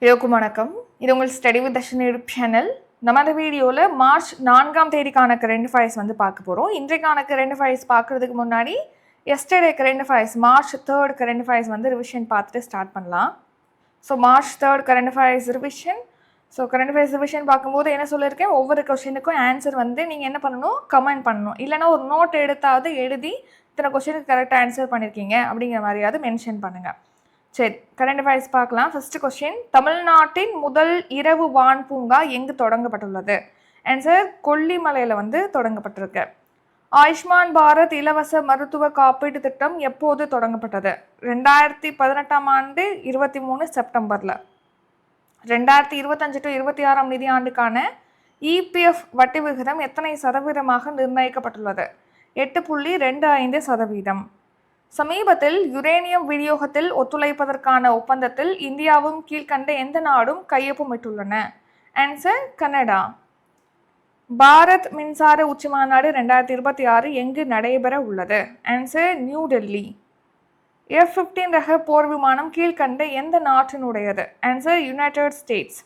எல்லோருக்கும் வணக்கம். இது உங்கள் study with Dharshini YouTube channel. நம்ம அந்த வீடியோவில் மார்ச் 4ஆம் தேதிக்கான கரண்ட் அஃபேர்ஸ் வந்து பார்க்க போகிறோம். இன்றைக்கான கரண்ட் அஃபேர்ஸ் பார்க்குறதுக்கு முன்னாடி yesterday current affairs March 3 current affairs வந்து ரிவிஷன் பார்த்துட்டு ஸ்டார்ட் பண்ணலாம். So March 3 current affairs revision. So current affairs revision பார்க்கும்போது என்ன சொல்லியிருக்கேன், ஒவ்வொரு கொஸ்டினுக்கும் ஆன்சர் வந்து நீங்கள் என்ன பண்ணணும், கமெண்ட் பண்ணணும். இல்லைனா ஒரு நோட் எடுத்தாவது எழுதி இத்தனை கொஸ்டினுக்கு கரெக்டாக ஆன்சர் பண்ணியிருக்கீங்க அப்படிங்கிற மாதிரியாவது மென்ஷன் பண்ணுங்கள். சரி, கரண்ட் அஃபேர்ஸ் பார்க்கலாம். ஃபர்ஸ்ட் கொஸ்டின், தமிழ்நாட்டின் முதல் இரவு வான் பூங்கா எங்கு தொடங்கப்பட்டுள்ளது? ஆன்சர் கொல்லிமலையில் வந்து தொடங்கப்பட்டிருக்கு. ஆயுஷ்மான் பாரத் இலவச மருத்துவ காப்பீட்டு திட்டம் எப்போது தொடங்கப்பட்டது? 2018ஆம் ஆண்டு 23 செப்டம்பரில். 2025 to 26ஆம் நிதியாண்டுக்கான இபிஎஃப் வட்டி விகிதம் எத்தனை சதவீதமாக நிர்ணயிக்கப்பட்டுள்ளது? 8.25%. சமீபத்தில் யுரேனியம் விநியோகத்தில் ஒத்துழைப்பதற்கான ஒப்பந்தத்தில் இந்தியாவும் கீழ்கண்ட எந்த நாடும் கையொப்பமிட்டுள்ளன? Answer Canada. பாரத் மின்சார உச்சி மாநாடு 2026 எங்கு நடைபெற உள்ளது? Answer new Delhi. F-15 ரக போர் விமானம் கீழ்கண்ட எந்த நாட்டினுடையது? Answer United States.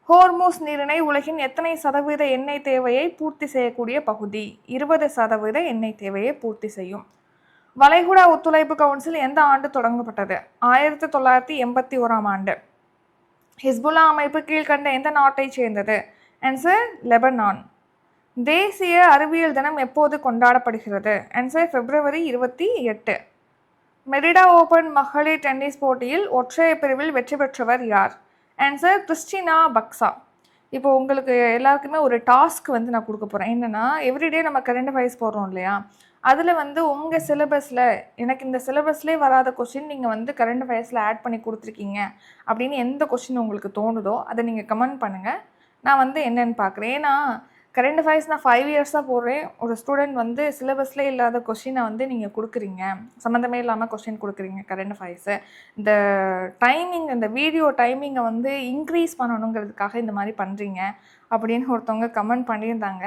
ஹோர்மூஸ் நீரிணை உலகின் எத்தனை சதவீத எண்ணெய் தேவையை பூர்த்தி செய்யக்கூடிய பகுதி? 20% எண்ணெய் தேவையை பூர்த்தி செய்யும். வளைகுடா ஒத்துழைப்பு கவுன்சில் எந்த ஆண்டு தொடங்கப்பட்டது? 1981ஆம் ஆண்டு. ஹிஸ்புல்லா அமைப்பு கீழ்கண்ட எந்த நாட்டை சேர்ந்தது? Answer Lebanon. தேசிய அறிவியல் தினம் எப்போது கொண்டாடப்படுகிறது? Answer February 28. மெரிடா ஓபன் மகளிர் டென்னிஸ் போட்டியில் ஒற்றையர் பிரிவில் வெற்றி பெற்றவர் யார்? Answer Cristina Bucsa. இப்போ உங்களுக்கு எல்லாருக்குமே ஒரு டாஸ்க் வந்து நான் கொடுக்க போகிறேன். என்னென்னா, எவ்ரிடே நம்ம கரண்ட் அஃபேர்ஸ் போடுறோம் இல்லையா, அதில் வந்து உங்கள் சிலபஸில் எனக்கு இந்த சிலபஸ்லேயே வராத கொஸ்டின் நீங்கள் வந்து கரண்ட் அஃபேர்ஸில் ஆட் பண்ணி கொடுத்துருக்கீங்க அப்படின்னு எந்த கொஸ்டின் உங்களுக்கு தோணுதோ அதை நீங்கள் கமெண்ட் பண்ணுங்கள். நான் வந்து என்னென்னு பார்க்குறேன். ஏன்னா கரண்ட் அஃபேர்ஸ் நான் 5 இயர்ஸாக போடுறேன். ஒரு ஸ்டூடெண்ட் வந்து சிலபஸ்லேயே இல்லாத கொஸ்டினை வந்து நீங்கள் கொடுக்குறீங்க, சம்மந்தமே இல்லாமல் கொஸ்டின் கொடுக்குறீங்க கரண்ட் அஃபேர்ஸு. இந்த டைமிங், இந்த வீடியோ டைமிங்கை வந்து இன்க்ரீஸ் பண்ணணுங்கிறதுக்காக இந்த மாதிரி பண்ணுறீங்க அப்படின்னு ஒருத்தவங்க கமெண்ட் பண்ணியிருந்தாங்க.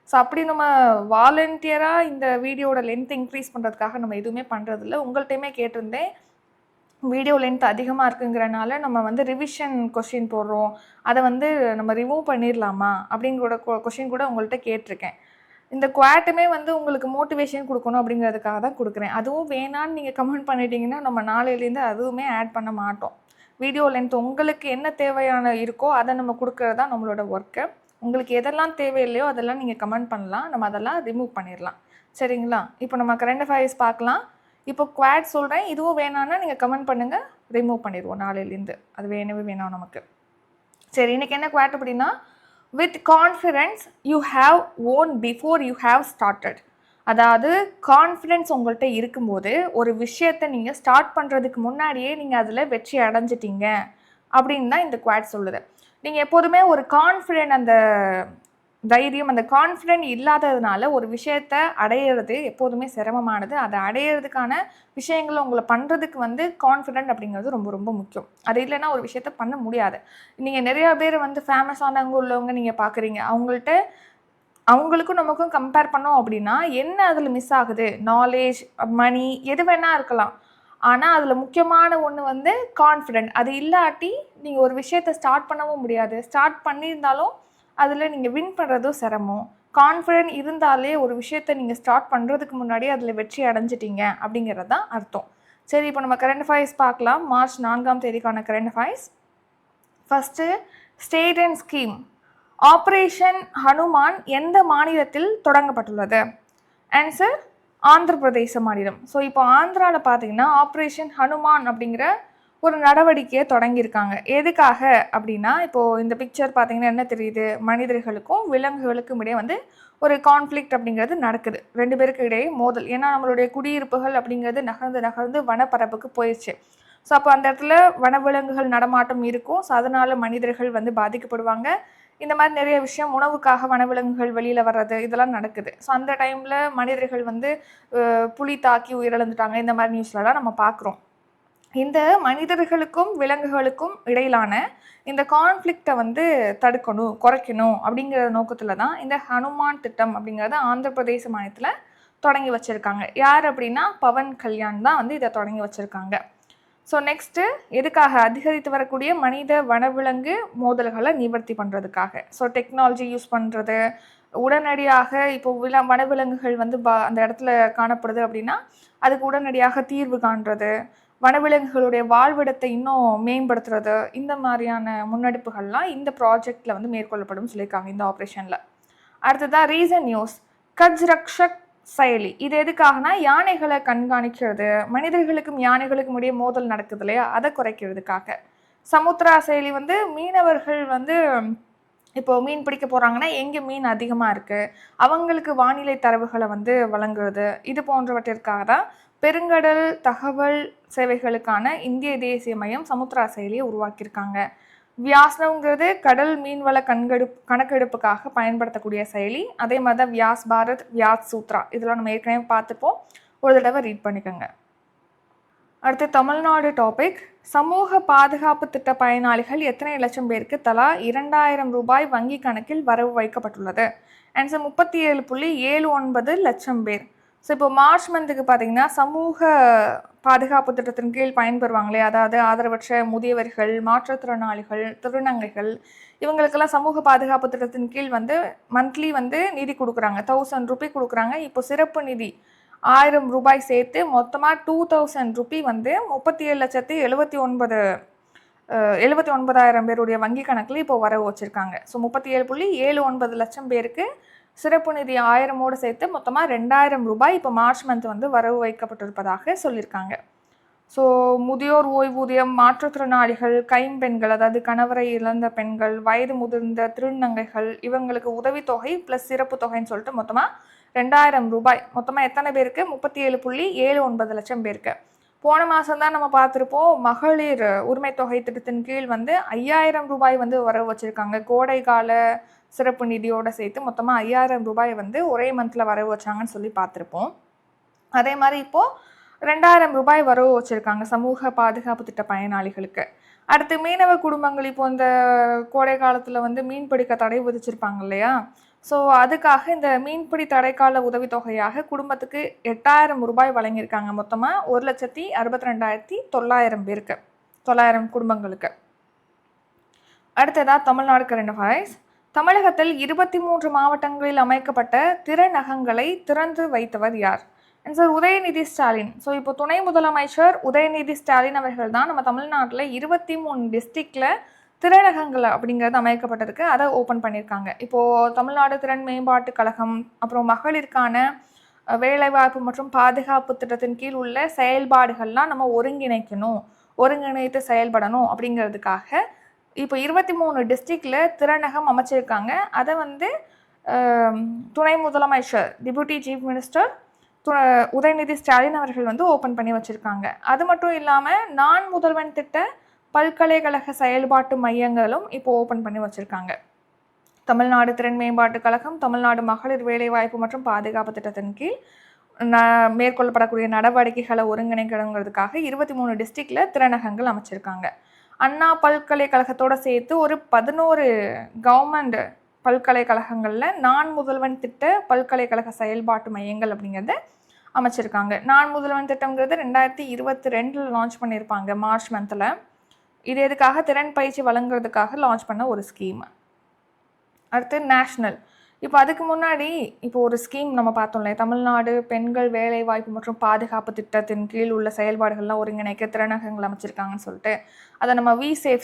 ஸோ அப்படி நம்ம வாலண்டியராக இந்த வீடியோட லென்த் இன்க்ரீஸ் பண்ணுறதுக்காக நம்ம எதுவுமே பண்ணுறதில்ல. உங்கள்கிட்டையுமே கேட்டிருந்தேன், வீடியோ லென்த் அதிகமாக இருக்குங்கிறனால நம்ம வந்து ரிவிஷன் கொஸ்டின் போடுறோம், அதை வந்து நம்ம ரிமூவ் பண்ணிடலாமா அப்படிங்கிற கொஸ்டின் கூட உங்கள்கிட்ட கேட்டிருக்கேன். இந்த குவாட்டுமே வந்து உங்களுக்கு மோட்டிவேஷன் கொடுக்கணும் அப்படிங்கிறதுக்காக தான் கொடுக்குறேன். அதுவும் வேணான்னு நீங்கள் கமெண்ட் பண்ணிட்டீங்கன்னா நம்ம நாளையிலேருந்து அதுவுமே ஆட் பண்ண மாட்டோம். வீடியோ லென்த் உங்களுக்கு என்ன தேவையான இருக்கோ அதை நம்ம கொடுக்கறது தான் நம்மளோட ஒர்க்கு. உங்களுக்கு எதெல்லாம் தேவையில்லையோ அதெல்லாம் நீங்கள் கமெண்ட் பண்ணலாம், நம்ம அதெல்லாம் ரிமூவ் பண்ணிடலாம். சரிங்களா? இப்போ நம்ம கரண்ட் அஃபேர்ஸ் பார்க்கலாம். இப்போ குவாட் சொல்கிறேன், இதுவும் வேணான்னா நீங்கள் கமெண்ட் பண்ணுங்கள், ரிமூவ் பண்ணிடுவோம் நாளையிலேருந்து. அது வேணாம் நமக்கு. சரி, இன்றைக்கி என்ன குவாட் அப்படின்னா, with confidence you have own before you have started. அதாவது கான்ஃபிடென்ஸ் உங்கள்கிட்ட இருக்கும்போது ஒரு விஷயத்தை நீங்கள் ஸ்டார்ட் பண்ணுறதுக்கு முன்னாடியே நீங்கள் அதில் வெற்றி அடைஞ்சிட்டீங்க அப்படின்னு தான் இந்த குவாட் சொல்லுது. நீங்கள் எப்போதுமே ஒரு கான்ஃபிடென்ட், அந்த தைரியம், அந்த கான்ஃபிடென்ட் இல்லாததுனால ஒரு விஷயத்தை அடையிறது எப்போதுமே சிரமமானது. அதை அடையிறதுக்கான விஷயங்களை உங்களை பண்ணுறதுக்கு வந்து கான்ஃபிடென்ட் அப்படிங்கிறது ரொம்ப ரொம்ப முக்கியம். அது இல்லைன்னா ஒரு விஷயத்த பண்ண முடியாது. நீங்கள் நிறையா பேர் வந்து ஃபேமஸானவங்க உள்ளவங்க நீங்கள் பார்க்குறீங்க, அவங்களுக்கும் நமக்கும் கம்பேர் பண்ணோம் அப்படின்னா என்ன அதில் மிஸ் ஆகுது? நாலேஜ், மணி, எது வேணால் இருக்கலாம். ஆனால் அதில் முக்கியமான ஒன்று வந்து கான்ஃபிடென்ட். அது இல்லாட்டி நீங்கள் ஒரு விஷயத்தை ஸ்டார்ட் பண்ணவும் முடியாது. ஸ்டார்ட் பண்ணியிருந்தாலும் அதில் நீங்கள் வின் பண்ணுறதும் சிரமம். கான்ஃபிடென்ட் இருந்தாலே ஒரு விஷயத்தை நீங்கள் ஸ்டார்ட் பண்ணுறதுக்கு முன்னாடி அதில் வெற்றி அடைஞ்சிட்டிங்க அப்படிங்கிறது தான் அர்த்தம். சரி, இப்போ நம்ம கரண்ட் அஃபேர்ஸ் பார்க்கலாம். மார்ச் 4ஆம் தேதிக்கான current affairs. First, state and scheme. Operation Hanuman எந்த மாநிலத்தில் தொடங்கப்பட்டுள்ளது? ஆன்சர் ஆந்திர பிரதேச மாநிலம். ஸோ இப்போ ஆந்திராவில் பார்த்தீங்கன்னா ஆப்ரேஷன் ஹனுமான் அப்படிங்கிற ஒரு நடவடிக்கையை தொடங்கியிருக்காங்க. எதுக்காக அப்படின்னா, இப்போது இந்த பிக்சர் பார்த்தீங்கன்னா என்ன தெரியுது, மனிதர்களுக்கும் விலங்குகளுக்கும் இடையே வந்து ஒரு கான்ஃப்ளிக்ட் அப்படிங்கிறது நடக்குது. 2 பேருக்கு இடையே மோதல். ஏன்னா நம்மளுடைய குடியிருப்புகள் அப்படிங்கிறது நகர்ந்து வனப்பரப்புக்கு போயிடுச்சு. ஸோ அப்போ அந்த இடத்துல வனவிலங்குகள் நடமாட்டம் இருக்கும். ஸோ அதனால் மனிதர்கள் வந்து பாதிக்கப்படுவாங்க. இந்த மாதிரி நிறைய விஷயம், உணவுக்காக வனவிலங்குகள் வெளியில் வர்றது, இதெல்லாம் நடக்குது. ஸோ அந்த டைமில் மனிதர்கள் வந்து புலி தாக்கி உயிரிழந்துட்டாங்க, இந்த மாதிரி நியூஸ்லலாம் நம்ம பார்க்குறோம். இந்த மனிதர்களுக்கும் விலங்குகளுக்கும் இடையிலான இந்த கான்ஃப்ளிக்டை வந்து தடுக்கணும், குறைக்கணும் அப்படிங்கிற நோக்கத்தில் தான் இந்த ஹனுமான் திட்டம் அப்படிங்கிறத ஆந்திர பிரதேச மாநிலத்தில் தொடங்கி வச்சுருக்காங்க. யார் அப்படின்னா பவன் கல்யாண் தான் வந்து இதை தொடங்கி வச்சுருக்காங்க. ஸோ நெக்ஸ்ட்டு எதுக்காக அதிகரித்து வரக்கூடிய மனித வனவிலங்கு மோதல்களை நிவர்த்தி பண்ணுறதுக்காக. ஸோ டெக்னாலஜி யூஸ் பண்ணுறது, உடனடியாக இப்போ வனவிலங்குகள் வந்து அந்த இடத்துல காணப்படுது அப்படின்னா அதுக்கு உடனடியாக தீர்வு காண்றது, வனவிலங்குகளுடைய வாழ்விடத்தை இன்னும் மேம்படுத்துறது, இந்த மாதிரியான முன்னெடுப்புகள்லாம் இந்த ப்ராஜெக்டில் வந்து மேற்கொள்ளப்படும் சொல்லியிருக்காங்க இந்த ஆப்ரேஷனில். அடுத்ததாக ரீசன் நியூஸ் கட்ச் ரக்ஷக் செயலி. இது எதுக்காகனா யானைகளை கண்காணிக்கிறது, மனிதர்களுக்கும் யானைகளுக்கும் இடையே மோதல் நடக்குது இல்லையா, அதை குறைக்கிறதுக்காக. சமுத்ரா செயலி வந்து மீனவர்கள் வந்து இப்போ மீன் பிடிக்க போகிறாங்கன்னா எங்கே மீன் அதிகமாக இருக்குது அவங்களுக்கு வானிலை தரவுகளை வந்து வழங்குறது, இது போன்றவற்றிற்காக தான் பெருங்கடல் தகவல் சேவைகளுக்கான இந்திய தேசிய மையம் சமுத்ரா செயலியை உருவாக்கியிருக்காங்க. வியாஸ்னவுங்கிறது கடல் மீன்வள கணக்கெடுப்புக்காக பயன்படுத்தக்கூடிய செயலி. அதே மாதிரி தான் வியாஸ் பாரத், வியாஸ் சூத்ரா, இதெல்லாம் நம்ம ஏற்கனவே பார்த்துப்போம், ஒரு தடவை ரீட் பண்ணிக்கோங்க. அடுத்து தமிழ்நாடு டாபிக். சமூக பாதுகாப்பு திட்ட பயனாளிகள் எத்தனை லட்சம் பேருக்கு தலா 2000 ரூபாய் வங்கி கணக்கில் வரவு வைக்கப்பட்டுள்ளது? ஆன்சர் 37.79 லட்சம் பேர். ஸோ இப்போ மார்ச் மந்த்துக்கு பார்த்தீங்கன்னா சமூக பாதுகாப்பு திட்டத்தின் கீழ் பயன்பெறுவாங்களே, அதாவது ஆதரவற்ற முதியவர்கள், மாற்றுத்திறனாளிகள், திருநங்கைகள், இவங்களுக்கெல்லாம் சமூக பாதுகாப்பு திட்டத்தின் கீழ் வந்து மந்த்லி வந்து நிதி கொடுக்குறாங்க, 1000 ரூபாய் கொடுக்குறாங்க. இப்போ சிறப்பு நிதி 1000 ரூபாய் சேர்த்து மொத்தமாக 2000 ரூபி வந்து 37,79,000 பேருடைய வங்கி கணக்கில் இப்போ வரவு வச்சுருக்காங்க. ஸோ 37.79 லட்சம் பேருக்கு சிறப்பு நிதி 1000ஓடு சேர்த்து மொத்தமாக 2000 ரூபாய் இப்போ மார்ச் மந்த் வந்து வரவு வைக்கப்பட்டிருப்பதாக சொல்லியிருக்காங்க. ஸோ முதியோர் ஓய்வூதியம், மாற்றுத்திறனாளிகள், கைம்பெண்கள், அதாவது கணவரை இழந்த பெண்கள், வயது முதிர்ந்த திருநங்கைகள், இவங்களுக்கு உதவித்தொகை ப்ளஸ் சிறப்பு தொகைன்னு சொல்லிட்டு மொத்தமாக 2000 ரூபாய். மொத்தமாக எத்தனை பேருக்கு? 37.79 லட்சம் பேருக்கு. போன மாதம் தான் நம்ம பார்த்துருப்போம், மகளிர் உரிமை தொகை திட்டத்தின் கீழ் வந்து 5000 ரூபாய் வந்து வரவு வச்சுருக்காங்க. கோடை கால சிறப்பு நிதியோடு சேர்த்து மொத்தமாக 5000 ரூபாய் வந்து ஒரே மந்தில் வரவு வச்சாங்கன்னு சொல்லி பார்த்துருப்போம். அதே மாதிரி இப்போது 2000 ரூபாய் வரவு வச்சுருக்காங்க சமூக பாதுகாப்பு திட்ட பயனாளிகளுக்கு. அடுத்து மீனவ குடும்பங்கள் இப்போ இந்த கோடை காலத்தில் வந்து மீன் பிடிக்க தடை விதிச்சிருப்பாங்க இல்லையா, ஸோ அதுக்காக இந்த மீன்பிடி தடைக்கால உதவித்தொகையாக குடும்பத்துக்கு 8000 ரூபாய் வழங்கியிருக்காங்க. மொத்தமாக 1,62,900 பேருக்கு, 900 குடும்பங்களுக்கு. அடுத்ததாக தமிழ்நாடு கரண்ட் அஃபேர்ஸ். தமிழகத்தில் 23 மாவட்டங்களில் அமைக்கப்பட்ட திறனகங்களை திறந்து வைத்தவர் யார்? சார் உதயநிதி ஸ்டாலின். ஸோ இப்போ துணை முதலமைச்சர் உதயநிதி ஸ்டாலின் அவர்கள் தான் நம்ம தமிழ்நாட்டில் 23 டிஸ்ட்ரிக்டில் திறனகங்கள் அப்படிங்கிறது அமைக்கப்பட்டிருக்கு, அதை ஓப்பன் பண்ணியிருக்காங்க. இப்போது தமிழ்நாடு திறன் மேம்பாட்டு கழகம், அப்புறம் மகளிருக்கான வேலைவாய்ப்பு மற்றும் பாதுகாப்பு திட்டத்தின் கீழ் உள்ள செயல்பாடுகள்லாம் நம்ம ஒருங்கிணைத்து செயல்படணும் அப்படிங்கிறதுக்காக இப்போ 23 டிஸ்ட்ரிக்டில் திறனகம் அமைச்சிருக்காங்க. அதை வந்து துணை முதலமைச்சர் deputy chief minister Udhayanidhi Stalin அவர்கள் வந்து ஓப்பன் பண்ணி வச்சுருக்காங்க. அது மட்டும் இல்லாமல் நான் முதல்வன் திட்ட பல்கலைக்கழக செயல்பாட்டு மையங்களும் இப்போ ஓப்பன் பண்ணி வச்சுருக்காங்க. தமிழ்நாடு திறன் மேம்பாட்டு கழகம், தமிழ்நாடு மகளிர் வேலைவாய்ப்பு மற்றும் பாதுகாப்பு திட்டத்தின் கீழ் மேற்கொள்ளப்படக்கூடிய நடவடிக்கைகளை ஒருங்கிணைக்கணுங்கிறதுக்காக 23 டிஸ்ட்ரிக்டில் திறனகங்கள் அமைச்சிருக்காங்க. அண்ணா பல்கலைக்கழகத்தோடு சேர்த்து ஒரு 11 கவர்மெண்ட் பல்கலைக்கழகங்களில் நான் முதல்வன் திட்ட பல்கலைக்கழக செயல்பாட்டு மையங்கள் அப்படிங்கிறத அமைச்சிருக்காங்க. நான் முதல்வன் திட்டம்ங்கிறது 2022 லான்ச் பண்ணியிருப்பாங்க மார்ச் மந்தில். இது எதுக்காக? திறன் பயிற்சி வழங்குறதுக்காக லான்ச் பண்ண ஒரு ஸ்கீம். அடுத்து நேஷ்னல். இப்போ அதுக்கு முன்னாடி இப்போ ஒரு ஸ்கீம் நம்ம பார்த்தோம்ல, தமிழ்நாடு பெண்கள் வேலைவாய்ப்பு மற்றும் பாதுகாப்பு திட்டத்தின் கீழ் உள்ள செயல்பாடுகள்லாம் ஒருங்கிணைக்க திறனகங்கள் அமைச்சிருக்காங்கன்னு சொல்லிட்டு, அதை நம்ம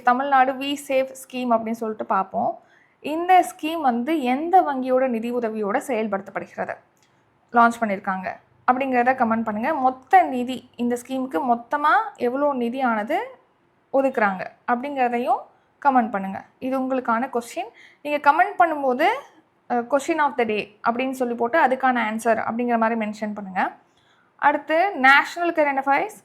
தமிழ்நாடு வி-சேஃப் ஸ்கீம் அப்படின்னு சொல்லிட்டு பார்ப்போம். இந்த ஸ்கீம் வந்து எந்த வங்கியோட நிதி உதவியோடு செயல்படுத்தப்படுகிறது, லான்ச் பண்ணியிருக்காங்க அப்படிங்கிறத கமெண்ட் பண்ணுங்கள். மொத்த நிதி இந்த ஸ்கீமுக்கு மொத்தமாக எவ்வளோ நிதியானது ஒதுக்குறாங்க அப்படிங்கிறதையும் கமெண்ட் பண்ணுங்கள். இது உங்களுக்கான கொஸ்டின். நீங்கள் கமெண்ட் பண்ணும்போது கொஸ்டின் ஆஃப் த டே அப்படின்னு சொல்லி போட்டு அதுக்கான ஆன்சர் அப்படிங்கிற மாதிரி மென்ஷன் பண்ணுங்கள். அடுத்து நேஷ்னல் கரண்ட் அஃபேர்ஸ்.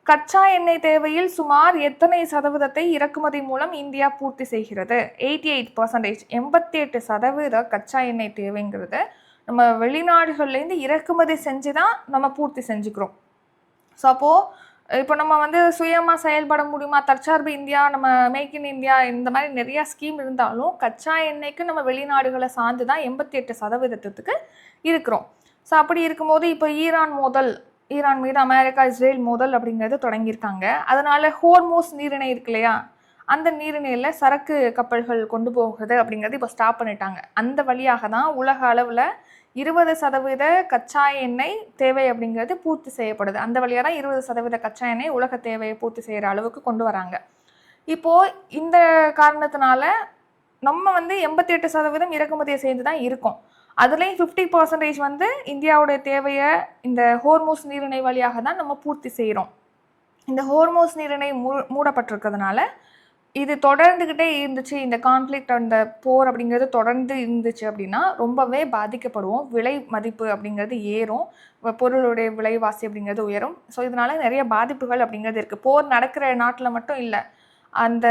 கச்சா எண்ணெய் தேவையில் சுமார் எத்தனை சதவீதத்தை இறக்குமதி மூலம் இந்தியா பூர்த்தி செய்கிறது? 88%. 88% கச்சா எண்ணெய் தேவைங்கிறது நம்ம வெளிநாடுகள்லேருந்து இறக்குமதி செஞ்சு தான் நம்ம பூர்த்தி செஞ்சுக்கிறோம். ஸோ அப்போது இப்போ நம்ம வந்து சுயமாக செயல்பட முடியுமா, தற்சார்பு இந்தியா, நம்ம மேக் இன் இந்தியா, இந்த மாதிரி நிறையா ஸ்கீம் இருந்தாலும் கச்சா எண்ணெய்க்கு நம்ம வெளிநாடுகளை சார்ந்து தான் 88% இருக்கிறோம். ஸோ அப்படி இருக்கும்போது இப்போ ஈரான் மோதல் ஈரான் மீது அமெரிக்கா இஸ்ரேல் மோதல் அப்படிங்கிறது தொடங்கியிருக்காங்க. அதனால ஹோர்மோஸ் நீரிணை இருக்கு இல்லையா, அந்த நீரிணையில் சரக்கு கப்பல்கள் கொண்டு போகிறது அப்படிங்கிறது இப்போ ஸ்டாப் பண்ணிட்டாங்க. அந்த வழியாக தான் உலக அளவில் 20% கச்சா எண்ணெய் தேவை அப்படிங்கிறது பூர்த்தி செய்யப்படுது. அந்த வழியாக தான் 20% கச்சா எண்ணெய் உலக தேவையை பூர்த்தி செய்கிற அளவுக்கு கொண்டு வராங்க. இப்போது இந்த காரணத்தினால நம்ம 88% இறக்குமதியை செய்து தான் இருக்கோம். அதுலேயும் 50% வந்து இந்தியாவுடைய தேவையை இந்த ஹோர்மோஸ் நீரிணை வழியாக தான் நம்ம பூர்த்தி செய்கிறோம். இந்த ஹோர்மோஸ் நீரிணை மூடப்பட்டிருக்கிறதுனால இது தொடர்ந்துக்கிட்டே இருந்துச்சு, இந்த கான்ஃப்ளிக்ட், அந்த போர் அப்படிங்கிறது தொடர்ந்து இருந்துச்சு அப்படின்னா ரொம்பவே பாதிக்கப்படுவோம். விலை மதிப்பு அப்படிங்கிறது ஏறும், பொருளுடைய விலைவாசி அப்படிங்கிறது உயரும். ஸோ இதனால நிறைய பாதிப்புகள் அப்படிங்கிறது இருக்குது. போர் நடக்கிற நாட்டில் மட்டும் இல்லை, அந்த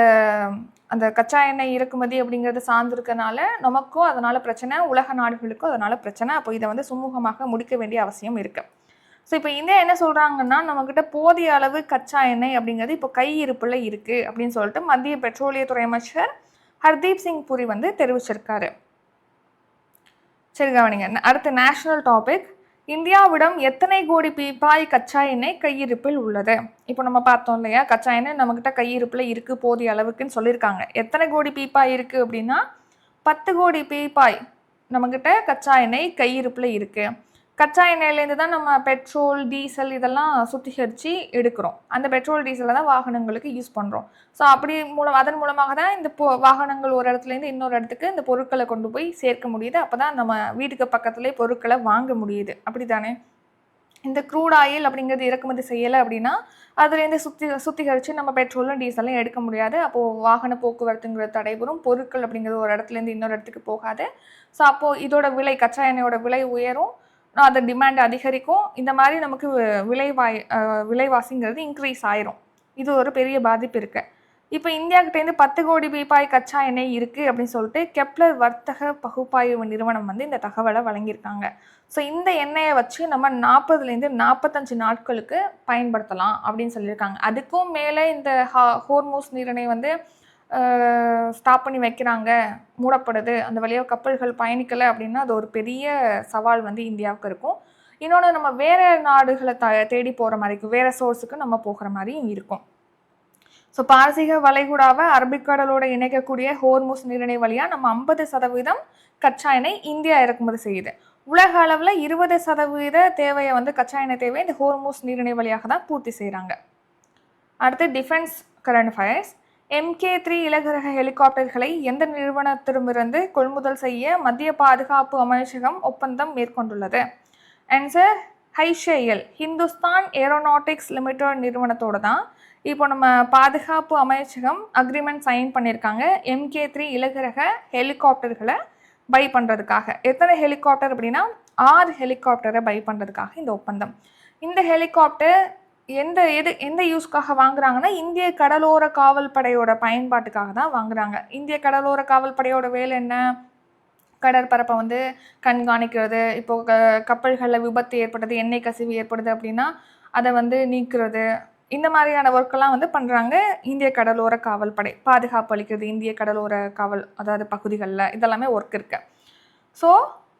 அந்த கச்சா எண்ணெய் இறக்குமதி அப்படிங்கிறது சார்ந்திருக்கனால நமக்கும் அதனால் பிரச்சனை, உலக நாடுகளுக்கும் அதனால் பிரச்சனை. அப்போ இதை சுமூகமாக முடிக்க வேண்டிய அவசியம் இருக்குது. ஸோ இப்போ இந்தியா என்ன சொல்கிறாங்கன்னா, நம்மக்கிட்ட போதிய அளவு கச்சா எண்ணெய் அப்படிங்கிறது இப்போ கையிருப்பில் இருக்குது அப்படின்னு சொல்லிட்டு மத்திய பெட்ரோலியத்துறை அமைச்சர் ஹர்தீப் சிங் புரி தெரிவிச்சிருக்காரு. சரி கவனிங்க. அடுத்த நேஷனல் டாபிக், இந்தியாவிடம் எத்தனை கோடி பீப்பாய் கச்சா எண்ணெய் கையிருப்பில் உள்ளது? இப்போ நம்ம பார்த்தோம் இல்லையா, கச்சா எண்ணெய் நம்மக்கிட்ட கையிருப்பில் இருக்குது போதிய அளவுக்குன்னு சொல்லியிருக்காங்க. எத்தனை கோடி பீப்பாய் இருக்குது அப்படின்னா 10 கோடி பீப்பாய் நம்மக்கிட்ட கச்சா எண்ணெய் கையிருப்பில் இருக்குது. கச்சா எண்ணெயிலேருந்து தான் நம்ம பெட்ரோல், டீசல் இதெல்லாம் சுத்திகரித்து எடுக்கிறோம். அந்த பெட்ரோல் டீசலை தான் வாகனங்களுக்கு யூஸ் பண்ணுறோம். ஸோ அதன் மூலமாக தான் இந்த வாகனங்கள் ஒரு இடத்துலேருந்து இன்னொரு இடத்துக்கு இந்த பொருட்களை கொண்டு போய் சேர்க்க முடியுது. அப்போ தான் நம்ம வீட்டுக்கு பக்கத்துலேயே பொருட்களை வாங்க முடியுது. அப்படி தானே? இந்த க்ரூட் ஆயில் அப்படிங்கிறது இறக்குமதி செய்யலை அப்படின்னா அதுலேருந்து சுத்திகரித்து நம்ம பெட்ரோலும் டீசலும் எடுக்க முடியாது. அப்போது வாகன போக்குவரத்துங்கிறது தடைபெறும், பொருட்கள் அப்படிங்கிறது ஒரு இடத்துலேருந்து இன்னொரு இடத்துக்கு போகாது. ஸோ அப்போது இதோட விலை, கச்சா எண்ணெயோட விலை உயரும், அது டிமாண்ட் அதிகரிக்கும். இந்த மாதிரி நமக்கு விலைவாசிங்கிறது இன்க்ரீஸ் ஆயிரும். இது ஒரு பெரிய பாதிப்பு இருக்குது. இப்போ இந்தியாக்கிட்டேருந்து 10 கோடி பீப்பாய் கச்சா எண்ணெய் இருக்குது அப்படின்னு சொல்லிட்டு கெப்லர் வர்த்தக பகுப்பாய்வு நிறுவனம் இந்த தகவலை வழங்கியிருக்காங்க. ஸோ இந்த எண்ணெயை வச்சு நம்ம 40லேருந்து 45 நாட்களுக்கு பயன்படுத்தலாம் அப்படின்னு சொல்லியிருக்காங்க. அதுக்கும் மேலே இந்த ஹோர்மோஸ் நீரிணை ஸ்டாப் பண்ணி வைக்கிறாங்க, மூடப்படுது, அந்த வழியாக கப்பல்கள் பயணிக்கலை அப்படின்னா அது ஒரு பெரிய சவால் இந்தியாவுக்கு இருக்கும். இன்னொன்று, நம்ம வேறு நாடுகளை தேடி போகிற மாதிரி இருக்கும், வேறு சோர்ஸுக்கு நம்ம போகிற மாதிரியும் இருக்கும். ஸோ பாரசீக வளைகுடாவை அரபிக்கடலோடு இணைக்கக்கூடிய ஹோர்மோஸ் நீரிணை வழியாக நம்ம 50% கச்சா எண்ணெய் இந்தியா இறக்குமதி செய்யுது. உலக அளவில் 20% தேவையை கச்சா எண்ணெய் தேவை இந்த ஹோர்மோஸ் நீரிணை வழியாக தான் பூர்த்தி செய்கிறாங்க. அடுத்து டிஃபென்ஸ் கரண்ட் அஃபேர்ஸ். MK3 இலகுரக ஹெலிகாப்டர்களை எந்த நிறுவனத்திடமிருந்து கொள்முதல் செய்ய மத்திய பாதுகாப்பு அமைச்சகம் ஒப்பந்தம் மேற்கொண்டுள்ளது? Answer HAL, Hindustan aeronautics limited நிறுவனத்தோடு தான் இப்போ நம்ம பாதுகாப்பு அமைச்சகம் அக்ரிமெண்ட் சைன் பண்ணியிருக்காங்க. MK3 இலகுரக ஹெலிகாப்டர்களை பை பண்ணுறதுக்காக. எத்தனை ஹெலிகாப்டர் அப்படின்னா 6 ஹெலிகாப்டரை பை பண்ணுறதுக்காக இந்த ஒப்பந்தம். இந்த ஹெலிகாப்டர் எந்த யூஸ்க்காக வாங்குறாங்கன்னா இந்திய கடலோர காவல் படையோட பயன்பாட்டுக்காக தான் வாங்குறாங்க. இந்திய கடலோர காவல் படையோட வேலை என்ன? கடற்பரப்பை கண்காணிக்கிறது. இப்போது கப்பல்களில் விபத்து ஏற்படுது, எண்ணெய் கசிவு ஏற்படுது அப்படின்னா அதை நீக்கிறது, இந்த மாதிரியான ஒர்க்கெல்லாம் பண்ணுறாங்க இந்திய கடலோர காவல் படை. பாதுகாப்பு அளிக்கிறது இந்திய கடலோர காவல், அதாவது பகுதிகளில் இதெல்லாமே ஒர்க் இருக்கு. ஸோ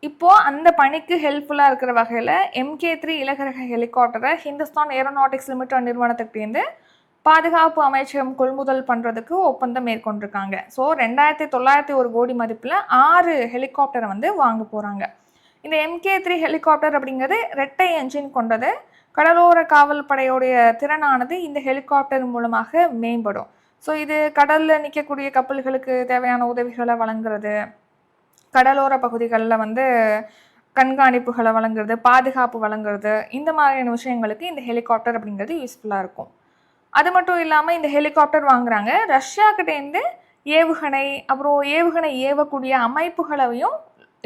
இப்போது அந்த பணிக்கு ஹெல்ப்ஃபுல்லாக இருக்கிற வகையில் MK3 இலகுரக ஹெலிகாப்டரை ஹிந்துஸ்தான் ஏரோநாட்டிக்ஸ் லிமிடெட் நிறுவனத்துக்கிட்டேருந்து பாதுகாப்பு அமைச்சகம் கொள்முதல் பண்ணுறதுக்கு ஒப்பந்தம் மேற்கொண்டிருக்காங்க. ஸோ 2901 கோடி மதிப்பில் 6 ஹெலிகாப்டரை வாங்க போகிறாங்க. இந்த MK3 ஹெலிகாப்டர் அப்படிங்கிறது இரட்டை என்ஜின் கொண்டது. கடலோர காவல் படையோடைய திறனானது இந்த ஹெலிகாப்டர் மூலமாக மேம்படும். ஸோ இது கடலில் நிற்கக்கூடிய கப்பல்களுக்கு தேவையான உதவிகளை வழங்குறது, கடலோர பகுதிகளில் கண்காணிப்புகளை வழங்குறது, பாதுகாப்பு வழங்குறது, இந்த மாதிரியான விஷயங்களுக்கு இந்த ஹெலிகாப்டர் அப்படிங்கிறது யூஸ்ஃபுல்லாக இருக்கும். அது மட்டும் இல்லாமல் இந்த ஹெலிகாப்டர் வாங்குறாங்க ரஷ்யாக்கிட்டேருந்து ஏவுகணை, அப்புறம் ஏவுகணை ஏவக்கூடிய அமைப்புகளையும்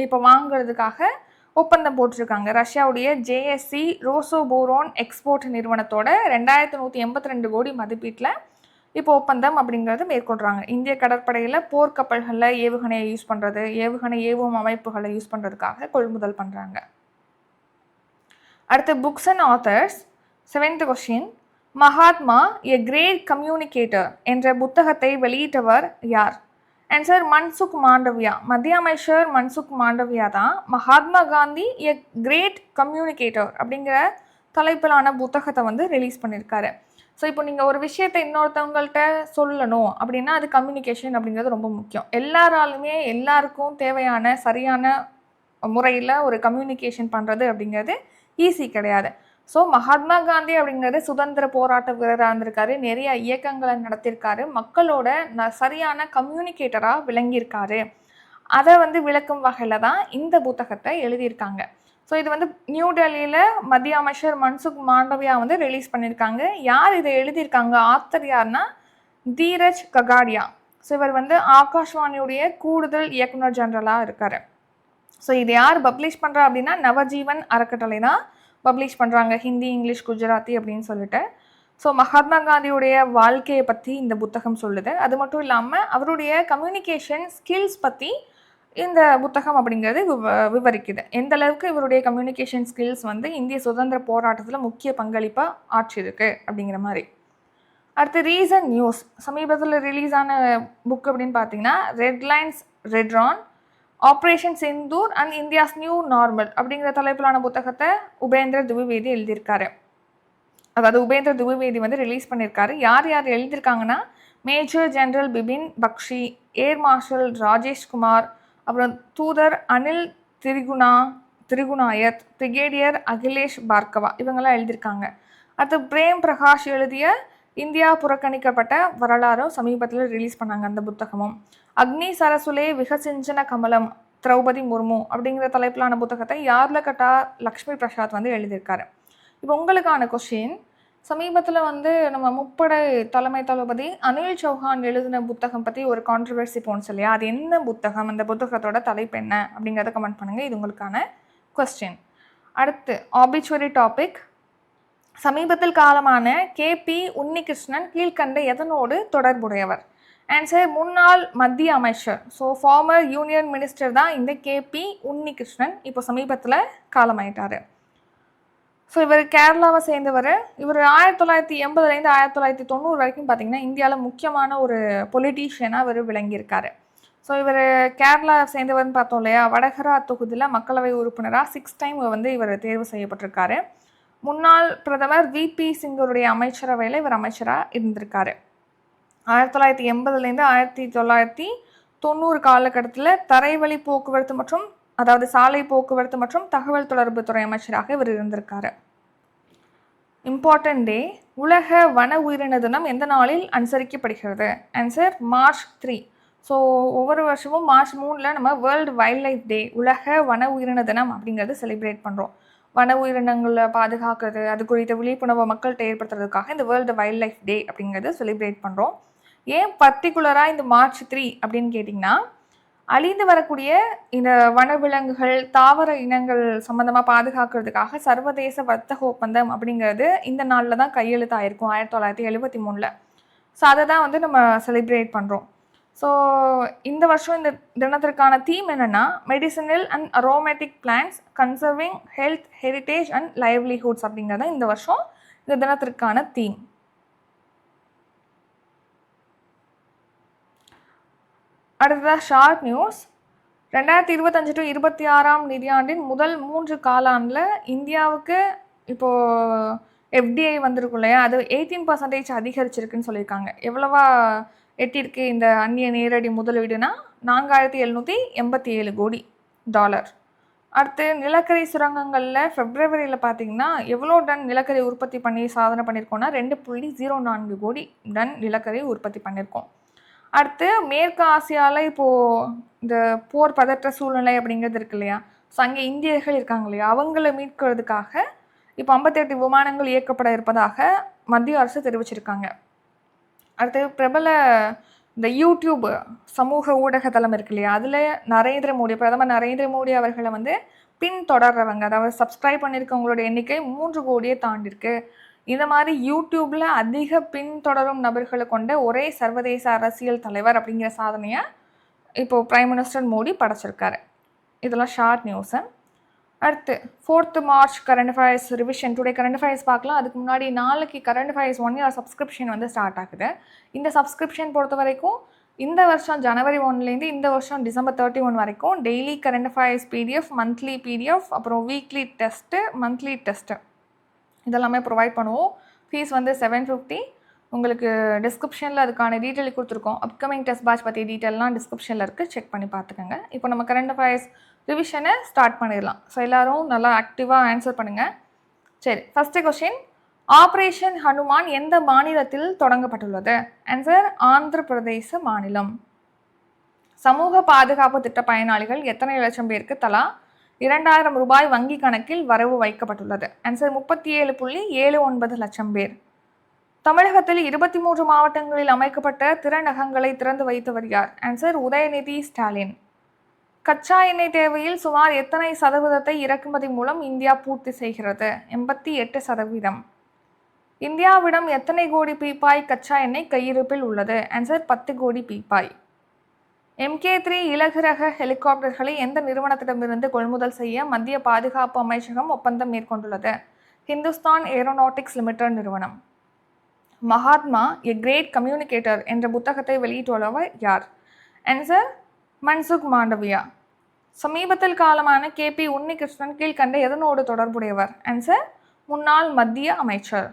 இப்போ வாங்குறதுக்காக ஒப்பந்தம் போட்டிருக்காங்க. ரஷ்யாவுடைய JSC ரோசோபோரோன் எக்ஸ்போர்ட் நிறுவனத்தோட 2182 கோடி மதிப்பீட்டில் இப்போ ஒப்பந்தம் அப்படிங்கிறது மேற்கொள்கிறாங்க. இந்திய கடற்படையில் போர்க்கப்பல்களில் ஏவுகணையை யூஸ் பண்ணுறது, ஏவுகணை ஏவும் அமைப்புகளை யூஸ் பண்ணுறதுக்காக கொள்முதல் பண்ணுறாங்க. அடுத்து books and authors. 7th question, Mahatma a great communicator என்ற புத்தகத்தை வெளியிட்டவர் யார்? ஆன்சர் மன்சுக் மாண்டவியா. மத்திய அமைச்சர் மன்சுக் மாண்டவியா தான் Mahatma Gandhi a great communicator அப்படிங்கிற தலைப்பிலான புத்தகத்தை வந்து ரிலீஸ் பண்ணியிருக்காரு. ஸோ இப்போ நீங்கள் ஒரு விஷயத்தை இன்னொருத்தவங்கள்ட்ட சொல்லணும் அப்படின்னா அது கம்யூனிகேஷன் அப்படிங்கிறது ரொம்ப முக்கியம். எல்லாராலுமே எல்லாருக்கும் தேவையான சரியான முறையில் ஒரு கம்யூனிகேஷன் பண்ணுறது அப்படிங்கிறது ஈஸி கிடையாது. ஸோ மகாத்மா காந்தி அப்படிங்கிறது சுதந்திர போராட்ட வீரராக இருந்திருக்காரு, நிறைய இயக்கங்களை நடத்தியிருக்காரு, மக்களோட சரியான கம்யூனிகேட்டராக விளங்கியிருக்காரு. அதை வந்து விளக்கும் வகையில் தான் இந்த புத்தகத்தை எழுதியிருக்காங்க. ஸோ இது வந்து நியூ டெல்லியில் மத்திய அமைச்சர் மன்சுக் மாண்டவியா வந்து ரிலீஸ் பண்ணியிருக்காங்க. யார் இதை எழுதியிருக்காங்க, ஆத்தர் யார்னா தீரஜ் ககாடியா. ஸோ இவர் வந்து ஆகாஷ்வாணியுடைய கூடுதல் இயக்குனர் ஜெனரலாக இருக்கார். ஸோ இது யார் பப்ளிஷ் பண்ணுறா அப்படின்னா நவஜீவன் அறக்கட்டளை தான் பப்ளிஷ் பண்ணுறாங்க, ஹிந்தி, இங்கிலீஷ், குஜராத்தி அப்படின்னு சொல்லிட்டு. ஸோ மகாத்மா காந்தியுடைய வாழ்க்கையை பற்றி இந்த புத்தகம் சொல்லுது. அது மட்டும் இல்லாமல் அவருடைய கம்யூனிகேஷன் ஸ்கில்ஸ் பற்றி இந்த புத்தகம் அப்படிங்கிறது விவரிக்குது. எந்த அளவுக்கு இவருடைய கம்யூனிகேஷன் ஸ்கில்ஸ் வந்து இந்திய சுதந்திர போராட்டத்தில் முக்கிய பங்களிப்பாக ஆற்றிருக்கு அப்படிங்கிற மாதிரி. அடுத்து ரீசன்ட் நியூஸ், சமீபத்தில் ரிலீஸ் ஆன புக் அப்படின்னு பார்த்தீங்கன்னா ரெட் லைன்ஸ் ரெட்ரான், operation Sindoor and India's new normal அப்படிங்கிற தலைப்பிலான புத்தகத்தை உபேந்திர துவிவேதி எழுதியிருக்காரு. அதாவது உபேந்திர துவிவேதி வந்து ரிலீஸ் பண்ணியிருக்காரு. யார் யார் எழுதியிருக்காங்கன்னா மேஜர் ஜெனரல் பிபின் பக்ஷி, ஏர் மார்ஷல் ராஜேஷ்குமார், அப்புறம் தூதர் அனில் திரிகுணாயத், பிரிகேடியர் அகிலேஷ் பார்கவா, இவங்கெல்லாம் எழுதியிருக்காங்க. அடுத்து பிரேம் பிரகாஷ் எழுதிய இந்தியா புறக்கணிக்கப்பட்ட வரலாறும் சமீபத்தில் ரிலீஸ் பண்ணாங்க அந்த புத்தகமும். அக்னி சரசுலே விகசிஞ்சன கமலம் திரௌபதி முர்மு அப்படிங்கிற தலைப்பிலான புத்தகத்தை யார்லகட்டா லக்ஷ்மி பிரசாத் வந்து எழுதியிருக்காரு. இப்போ உங்களுக்கான கொஸ்டின், சமீபத்தில் வந்து நம்ம முப்படை தலைமை தளபதி அனில் சௌஹான் எழுதின புத்தகம் பற்றி ஒரு கான்ட்ரவர்சி போனுச்சு இல்லையா, அது என்ன புத்தகம், அந்த புத்தகத்தோட தலைப்பு என்ன அப்படிங்கிறத கமெண்ட் பண்ணுங்கள். இது உங்களுக்கான கொஸ்டின். அடுத்து ஆபிச்சுவரி டாபிக், சமீபத்தில் காலமான KP உன்னிகிருஷ்ணன் கீழ்கண்ட எதனோடு தொடர்புடையவர்? ஆன்சர் முன்னாள் மத்திய அமைச்சர். ஸோ ஃபார்மர் யூனியன் மினிஸ்டர் தான் இந்த KP உன்னிகிருஷ்ணன். இப்போ சமீபத்தில் காலமாயிட்டார். ஸோ இவர் கேரளாவை சேர்ந்தவர். இவர் 1980 1990 வரைக்கும் பார்த்திங்கன்னா இந்தியாவில் முக்கியமான ஒரு பொலிட்டீஷியனாக இவர் விளங்கியிருக்காரு. ஸோ இவர் கேரளா சேர்ந்தவர்னு பார்த்தோம் இல்லையா, வடகரா தொகுதியில் மக்களவை உறுப்பினராக 6 டைம் வந்து இவர் தேர்வு செய்யப்பட்டிருக்காரு. முன்னாள் பிரதமர் VP சிங்கருடைய அமைச்சரவையில் இவர் அமைச்சராக இருந்திருக்காரு. 1980 1990 காலகட்டத்தில் தரைவழி போக்குவரத்து மற்றும் அதாவது சாலை போக்குவரத்து மற்றும் தகவல் தொடர்பு துறை அமைச்சராக இவர் இருந்திருக்காரு. இம்பார்ட்டன்ட் டே, உலக வன உயிரின தினம் எந்த நாளில் அனுசரிக்கப்படுகிறது? Answer March 3. ஸோ ஒவ்வொரு வருஷமும் மார்ச் 3 நம்ம வேர்ல்டு வைல்ட் லைஃப் டே, உலக வன உயிரின தினம் அப்படிங்கிறது செலிப்ரேட் பண்ணுறோம். வன உயிரினங்களை பாதுகாக்கிறது, அது குறித்த விழிப்புணர்வை மக்கள்கிட்ட ஏற்படுத்துறதுக்காக இந்த வேர்ல்டு வைல்ட் லைஃப் டே அப்படிங்கிறது செலிப்ரேட் பண்ணுறோம். ஏன் பர்டிகுலராக இந்த மார்ச் 3 அப்படின்னு கேட்டிங்கன்னா, அழிந்து வரக்கூடிய இந்த வனவிலங்குகள், தாவர இனங்கள் சம்மந்தமாக பாதுகாக்கிறதுக்காக சர்வதேச வர்த்தக ஒப்பந்தம் அப்படிங்கிறது இந்த நாளில் தான் கையெழுத்தாயிருக்கும் 1973. ஸோ அதை தான் வந்து நம்ம செலிப்ரேட் பண்ணுறோம். ஸோ இந்த வருஷம் இந்த தினத்திற்கான தீம் என்னென்னா medicinal and aromatic plants conserving health heritage and livelihoods அப்படிங்கிறது இந்த வருஷம் இந்த தினத்திற்கான தீம். அடுத்ததாக ஷார்ட் நியூஸ், 2025 to 26 நிதியாண்டின் முதல் 3 காலாண்டில் இந்தியாவுக்கு இப்போது FDI வந்திருக்கும் இல்லையா, அது 18% அதிகரிச்சிருக்குன்னு சொல்லியிருக்காங்க. எவ்வளவா எட்டிருக்கு இந்த அந்நிய நேரடி முதலீடுனா $4787 கோடி. அடுத்து நிலக்கரி சுரங்கங்களில் பிப்ரவரியில் பார்த்திங்கன்னா எவ்வளோ டன் நிலக்கரி உற்பத்தி பண்ணி சாதனை பண்ணியிருக்கோன்னா 2.04 கோடி டன் நிலக்கரி உற்பத்தி பண்ணியிருக்கோம். அடுத்து மேற்கு ஆசியாவில் இப்போது இந்த போர் பதற்ற சூழ்நிலை அப்படிங்கிறது இருக்கு இல்லையா, ஸோ அங்கே இந்தியர்கள் இருக்காங்க இல்லையா, அவங்கள மீட்கிறதுக்காக இப்போ 58 விமானங்கள் இயக்கப்பட இருப்பதாக மத்திய அரசு தெரிவிச்சிருக்காங்க. அடுத்து பிரபல இந்த யூடியூப் சமூக ஊடகத்தளம் இருக்கு இல்லையா, அதில் பிரதமர் நரேந்திர மோடி அவர்களை வந்து பின்தொடர்றவங்க, அதாவது சப்ஸ்கிரைப் பண்ணியிருக்கவங்களோட எண்ணிக்கை 3 கோடியை தாண்டிருக்கு. இந்த மாதிரி யூடியூப்பில் அதிக பின்தொடரும் நபர்களை கொண்ட ஒரே சர்வதேச அரசியல் தலைவர் அப்படிங்கிற சாதனையை இப்போது பிரைம் மினிஸ்டர் மோடி படைச்சிருக்காரு. இதெல்லாம் ஷார்ட் நியூஸு. அடுத்து 4th March current affairs revision. Today current affairs பார்க்கலாம். அதுக்கு முன்னாடி நாளைக்கு கரண்ட் அஃபேர்ஸ் 1 year சப்ஸ்கிரிப்ஷன் வந்து ஸ்டார்ட் ஆகுது. இந்த சப்ஸ்கிரிப்ஷன் பொறுத்த வரைக்கும் இந்த வருஷம் ஜனவரி 1 இந்த வருஷம் டிசம்பர் 31 வரைக்கும் daily current affairs PDF, monthly PDF, அப்புறம் வீக்லி டெஸ்ட்டு, மந்த்லி டெஸ்ட்டு, இதெல்லாமே ப்ரொவைட் பண்ணுவோம். ஃபீஸ் வந்து 750. உங்களுக்கு டிஸ்கிரிப்ஷனில் அதுக்கான டீட்டெயில் கொடுத்துருக்கோம். அப்கமிங் டெஸ்ட் பேட்ச் பற்றிய டீட்டெயிலாம் டிஸ்கிரிப்ஷனில் இருக்குது, செக் பண்ணி பார்த்துக்கோங்க. இப்போ நம்ம கரண்ட் அஃபேர்ஸ் ரிவிஷனை ஸ்டார்ட் பண்ணிடலாம். ஸோ எல்லோரும் நல்லா ஆக்டிவாக ஆன்சர் பண்ணுங்கள். சரி, ஃபஸ்ட்டு கொஸ்டின், ஆப்ரேஷன் ஹனுமான் எந்த மாநிலத்தில் தொடங்கப்பட்டுள்ளது? ஆன்சர் ஆந்திர பிரதேச மாநிலம். சமூக பாதுகாப்பு திட்ட பயனாளிகள் எத்தனை லட்சம் பேருக்கு தலா 2000 ரூபாய் வங்கி கணக்கில் வரவு வைக்கப்பட்டுள்ளது? ஆன்சர் 37.79 லட்சம் பேர். தமிழகத்தில் 23 மாவட்டங்களில் அமைக்கப்பட்ட திறனகங்களை திறந்து வைத்தவர் யார்? ஆன்சர் உதயநிதி ஸ்டாலின். கச்சா எண்ணெய் தேவையில் சுமார் எத்தனை சதவீதத்தை இறக்குமதி மூலம் இந்தியா பூர்த்தி செய்கிறது? 88%. இந்தியாவிடம் எத்தனை கோடி பீப்பாய் கச்சா எண்ணெய் கையிருப்பில் உள்ளது? ஆன்சர் 10 கோடி பீப்பாய். MK3 இலகு ரக ஹெலிகாப்டர்களை எந்த நிறுவனத்திடமிருந்து கொள்முதல் செய்ய மத்திய பாதுகாப்பு அமைச்சகம் ஒப்பந்தம் மேற்கொண்டுள்ளது? ஹிந்துஸ்தான் ஏரோநாட்டிக்ஸ் லிமிடெட் நிறுவனம். மகாத்மா எ கிரேட் கம்யூனிகேட்டர் என்ற புத்தகத்தை வெளியிட்டுள்ளவர் யார்? ஆன்சர் மன்சுக் மாண்டவியா. சமீபத்தில் காலமான KP உன்னிகிருஷ்ணன் கீழ்கண்ட எதனோடு தொடர்புடையவர்? ஆன்சர் முன்னாள் மத்திய அமைச்சர்.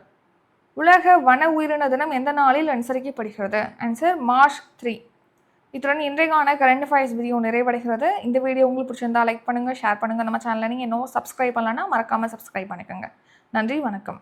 உலக வன உயிரின தினம் எந்த நாளில் அனுசரிக்கப்படுகிறது? Answer March 3. இத்துடன் இன்றைக்கான கரண்ட் அஃபேர்ஸ் வீடியோ நிறைவடைகிறது. இந்த வீடியோ உங்களுக்கு பிடிச்சிருந்தா லைக் பண்ணுங்கள், ஷேர் பண்ணுங்கள். நம்ம சேனலை நீங்கள் இன்னும் சப்ஸ்கிரைப் பண்ணலன்னா மறக்காமல் சப்ஸ்கிரைப் பண்ணிக்கோங்க. நன்றி, வணக்கம்.